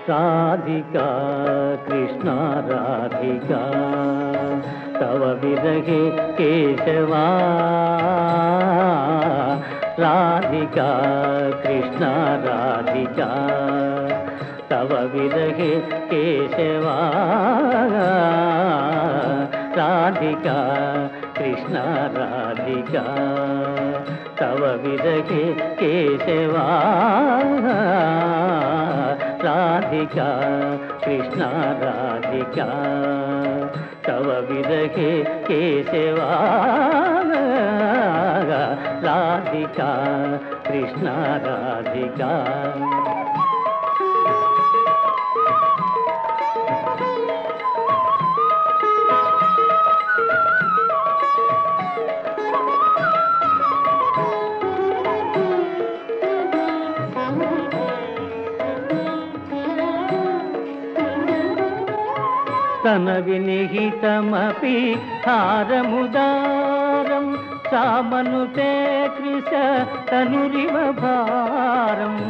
राधिका कृष्ण राधिका तव विरहे केशवा राधिका कृष्ण राधिका तव विरहे केशवा राधिका कृष्ण राधिका तव विरहे केशवा राधिका कृष्ण राधिका तव विरहे केशवा राधिका कृष्ण राधिका तन विनिहितमपि हारमुदारं सामनुते कृश तनुरिव भारम्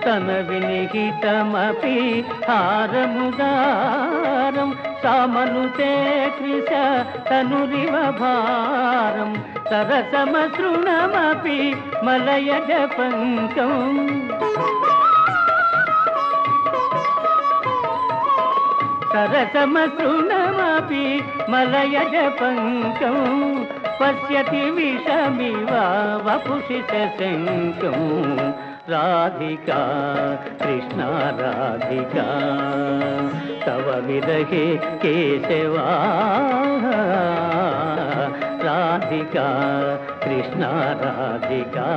तन विनिहितमपि हारमुदारं सामनुते कृश तनुरिव भारं सरसमसृणमपि मलयज पङ्कम् सरसमसृणमपि मलयज पङ्कं पश्यति विषमिव वपुषि शङ्कं राधिका कृष्ण राधिका तव विरहे केशवा राधिका कृष्ण राधिका